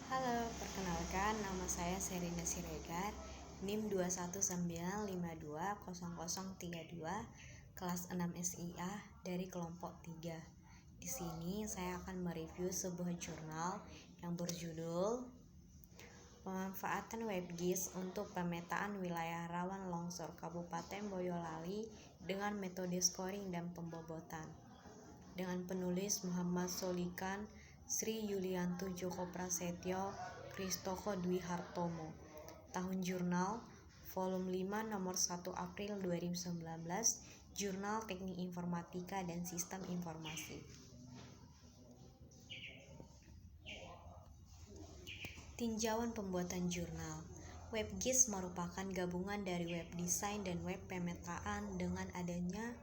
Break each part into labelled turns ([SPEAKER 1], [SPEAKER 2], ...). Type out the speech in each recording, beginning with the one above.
[SPEAKER 1] Halo, perkenalkan nama saya Serina Siregar, NIM 219520032, kelas 6 SIA dari kelompok 3. Di sini saya akan mereview sebuah jurnal yang berjudul Pemanfaatan WebGIS untuk pemetaan wilayah rawan longsor Kabupaten Boyolali dengan metode scoring dan pembobotan. Dengan penulis Muhammad Solikan, Sri Yulianto Joko Prasetyo, Kristoko Dwi Hartomo. Tahun jurnal, volume 5 nomor 1 April 2019, Jurnal Teknik Informatika dan Sistem Informasi. Tinjauan pembuatan jurnal. WebGIS merupakan gabungan dari web design dan web pemetaan. Dengan adanya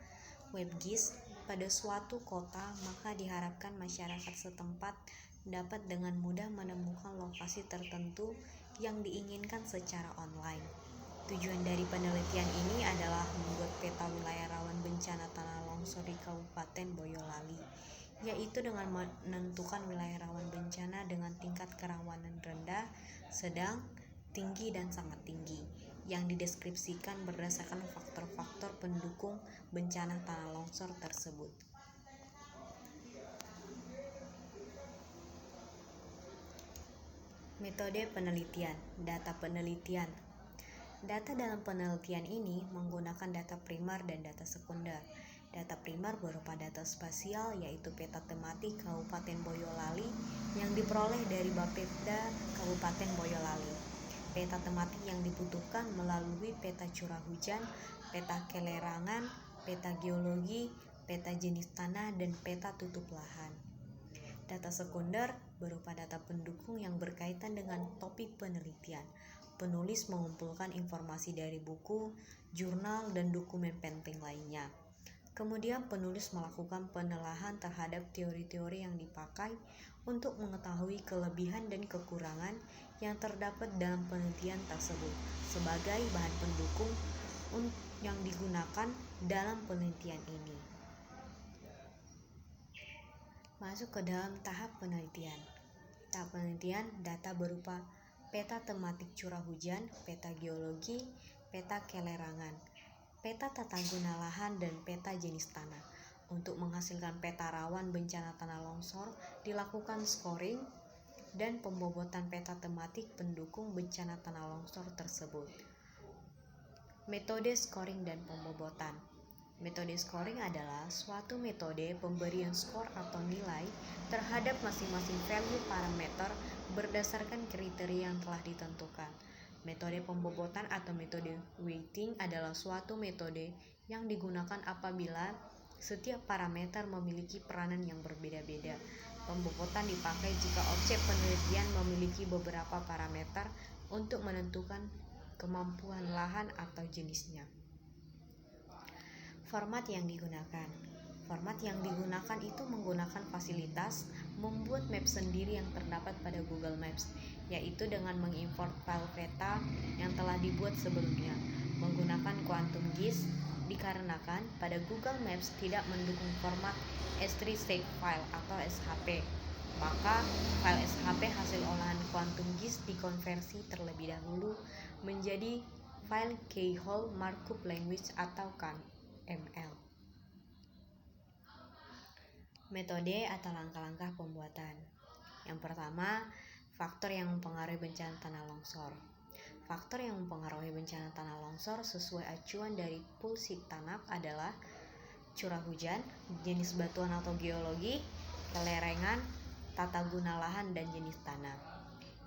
[SPEAKER 1] WebGIS pada suatu kota, maka diharapkan masyarakat setempat dapat dengan mudah menemukan lokasi tertentu yang diinginkan secara online. Tujuan dari penelitian ini adalah membuat peta wilayah rawan bencana tanah longsor di Kabupaten Boyolali, yaitu dengan menentukan wilayah rawan bencana dengan tingkat kerawanan rendah, sedang, tinggi, dan sangat tinggi, yang dideskripsikan berdasarkan faktor-faktor pendukung bencana tanah longsor tersebut. Metode penelitian, data penelitian. Data dalam penelitian ini menggunakan data primer dan data sekunder. Data primer berupa data spasial, yaitu peta tematik Kabupaten Boyolali yang diperoleh dari Bapeda Kabupaten Boyolali. Peta tematik yang dibutuhkan melalui peta curah hujan, peta kelerangan, peta geologi, peta jenis tanah, dan peta tutup lahan. Data sekunder berupa data pendukung yang berkaitan dengan topik penelitian. Penulis mengumpulkan informasi dari buku, jurnal, dan dokumen penting lainnya. Kemudian penulis melakukan penelaahan terhadap teori-teori yang dipakai untuk mengetahui kelebihan dan kekurangan yang terdapat dalam penelitian tersebut sebagai bahan pendukung yang digunakan dalam penelitian ini. Masuk ke dalam tahap penelitian. Tahap penelitian, data berupa peta tematik curah hujan, peta geologi, peta kelerangan, peta tata guna lahan, dan peta jenis tanah. Untuk menghasilkan peta rawan bencana tanah longsor, dilakukan scoring dan pembobotan peta tematik pendukung bencana tanah longsor tersebut. Metode scoring dan pembobotan. Metode scoring adalah suatu metode pemberian skor atau nilai terhadap masing-masing value parameter berdasarkan kriteria yang telah ditentukan. Metode pembobotan atau metode weighting adalah suatu metode yang digunakan apabila setiap parameter memiliki peranan yang berbeda-beda. Pembobotan dipakai jika objek penelitian memiliki beberapa parameter untuk menentukan kemampuan lahan atau jenisnya. Format yang digunakan. Format yang digunakan itu menggunakan fasilitas membuat map sendiri yang terdapat pada Google Maps, yaitu dengan mengimport file peta yang telah dibuat sebelumnya. Menggunakan Quantum GIS dikarenakan pada Google Maps tidak mendukung format S3 shapefile atau SHP. Maka file SHP hasil olahan Quantum GIS dikonversi terlebih dahulu menjadi file Keyhole Markup Language atau KML. Metode atau langkah-langkah pembuatan. Yang pertama, faktor yang mempengaruhi bencana tanah longsor. Faktor yang mempengaruhi bencana tanah longsor sesuai acuan dari Pulsit Tanap adalah curah hujan, jenis batuan atau geologi, kelerengan, tata guna lahan, dan jenis tanah.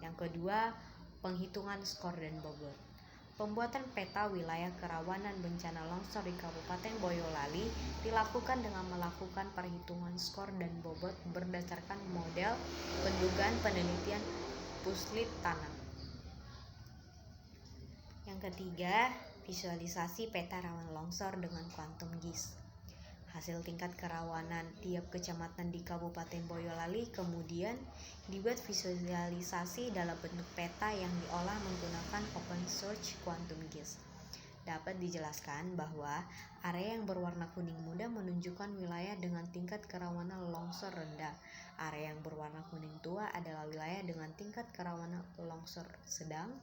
[SPEAKER 1] Yang kedua, penghitungan skor dan bobot. Pembuatan peta wilayah kerawanan bencana longsor di Kabupaten Boyolali dilakukan dengan melakukan perhitungan skor dan bobot berdasarkan model pendugaan penelitian Pulsit Tanap. Yang ketiga, visualisasi peta rawan longsor dengan Quantum GIS. Hasil tingkat kerawanan tiap kecamatan di Kabupaten Boyolali kemudian dibuat visualisasi dalam bentuk peta yang diolah menggunakan OpenSearch Quantum GIS. Dapat dijelaskan bahwa area yang berwarna kuning muda menunjukkan wilayah dengan tingkat kerawanan longsor rendah. Area yang berwarna kuning tua adalah wilayah dengan dengan tingkat kerawanan longsor sedang.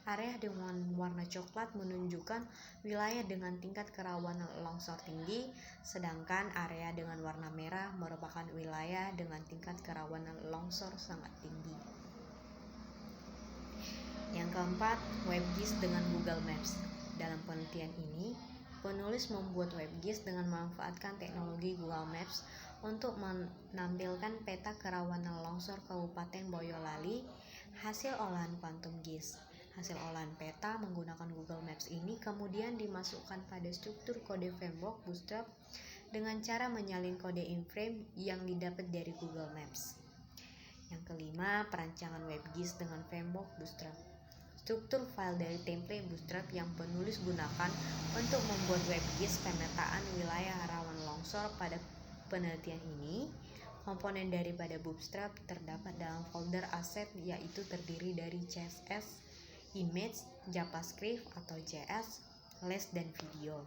[SPEAKER 1] Area dengan warna coklat menunjukkan wilayah dengan tingkat kerawanan longsor tinggi, sedangkan area dengan warna merah merupakan wilayah dengan tingkat kerawanan longsor sangat tinggi. Yang keempat, WebGIS dengan Google Maps. Dalam penelitian ini, penulis membuat WebGIS dengan memanfaatkan teknologi Google Maps untuk menampilkan peta kerawanan longsor Kabupaten Boyolali hasil olahan Quantum GIS. Hasil olahan peta menggunakan Google Maps ini kemudian dimasukkan pada struktur kode framework Bootstrap dengan cara menyalin kode iframe yang didapat dari Google Maps. Yang kelima, perancangan WebGIS dengan framework Bootstrap. Struktur file dari template Bootstrap yang penulis gunakan untuk membuat WebGIS pemetaan wilayah rawan longsor pada penelitian ini. Komponen daripada Bootstrap terdapat dalam folder aset, yaitu terdiri dari CSS, image, JavaScript atau JS, les, dan video.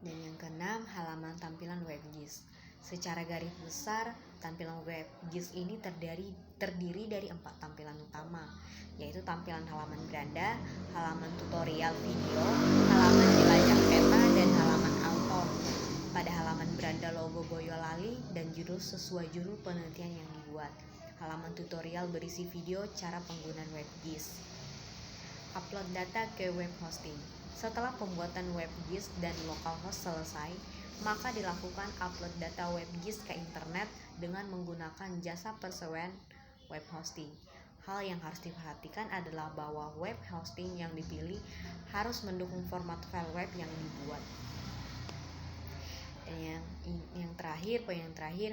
[SPEAKER 1] Dan yang keenam, halaman tampilan WebGIS. Secara garis besar, tampilan WebGIS ini terdiri dari 4 tampilan utama, yaitu tampilan halaman beranda, halaman tutorial video, halaman jelajah peta, dan halaman auto. Pada halaman beranda logo Boyolali dan judul sesuai judul penelitian yang dibuat. Halaman tutorial berisi video cara penggunaan WebGIS. Upload data ke web hosting. Setelah pembuatan WebGIS dan localhost selesai, maka dilakukan upload data WebGIS ke internet dengan menggunakan jasa perseroan web hosting. Hal yang harus diperhatikan adalah bahwa web hosting yang dipilih harus mendukung format file web yang dibuat. Dan yang terakhir,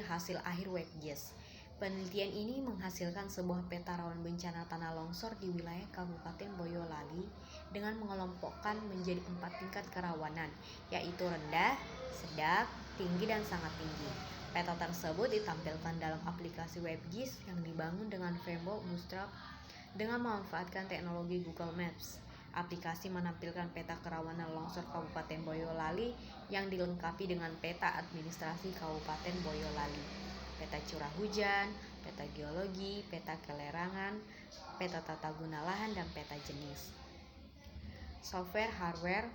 [SPEAKER 1] hasil akhir WebGIS. Penelitian ini menghasilkan sebuah peta rawan bencana tanah longsor di wilayah Kabupaten Boyolali dengan mengelompokkan menjadi 4 tingkat kerawanan, yaitu rendah, sedang, tinggi, dan sangat tinggi. Peta tersebut ditampilkan dalam aplikasi WebGIS yang dibangun dengan framework Bootstrap dengan memanfaatkan teknologi Google Maps. Aplikasi menampilkan peta kerawanan longsor Kabupaten Boyolali yang dilengkapi dengan peta administrasi Kabupaten Boyolali, peta curah hujan, peta geologi, peta kelerangan, peta tata guna lahan, dan peta jenis. Software hardware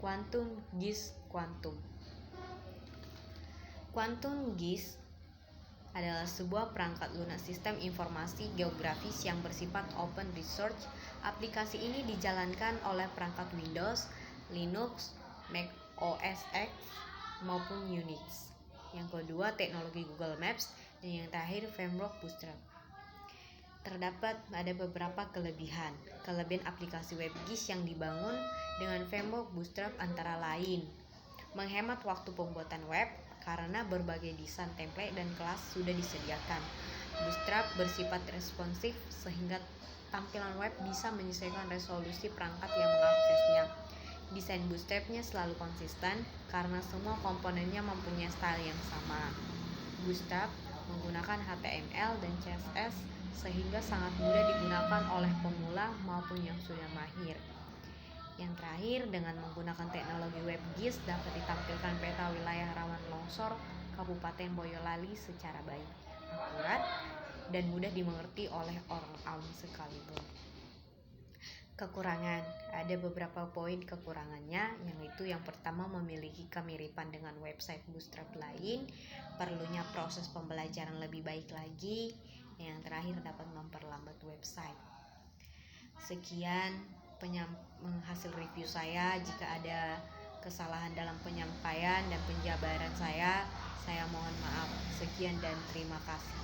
[SPEAKER 1] Quantum GIS. Quantum GIS adalah sebuah perangkat lunak sistem informasi geografis yang bersifat open resource. Aplikasi ini dijalankan oleh perangkat Windows, Linux, Mac OS X, maupun Unix. Yang kedua, teknologi Google Maps, dan yang terakhir, framework Bootstrap. Ada beberapa kelebihan. Kelebihan aplikasi WebGIS yang dibangun dengan framework Bootstrap antara lain: menghemat waktu pembuatan web karena berbagai desain template dan kelas sudah disediakan. Bootstrap bersifat responsif sehingga tampilan web bisa menyesuaikan resolusi perangkat yang mengaksesnya. Desain Bootstrap-nya selalu konsisten karena semua komponennya mempunyai style yang sama. Bootstrap menggunakan HTML dan CSS sehingga sangat mudah digunakan oleh pemula maupun yang sudah mahir. Yang terakhir, dengan menggunakan teknologi WebGIS dapat ditampilkan peta wilayah rawan longsor Kabupaten Boyolali secara baik, akurat, dan mudah dimengerti oleh orang awam sekalipun. Kekurangan. Ada beberapa poin kekurangannya, yaitu yang pertama, memiliki kemiripan dengan website Bootstrap lain, perlunya proses pembelajaran lebih baik lagi, yang terakhir dapat memperlambat website. Sekian hasil review saya. Jika ada kesalahan dalam penyampaian dan penjabaran saya mohon maaf. Sekian dan terima kasih.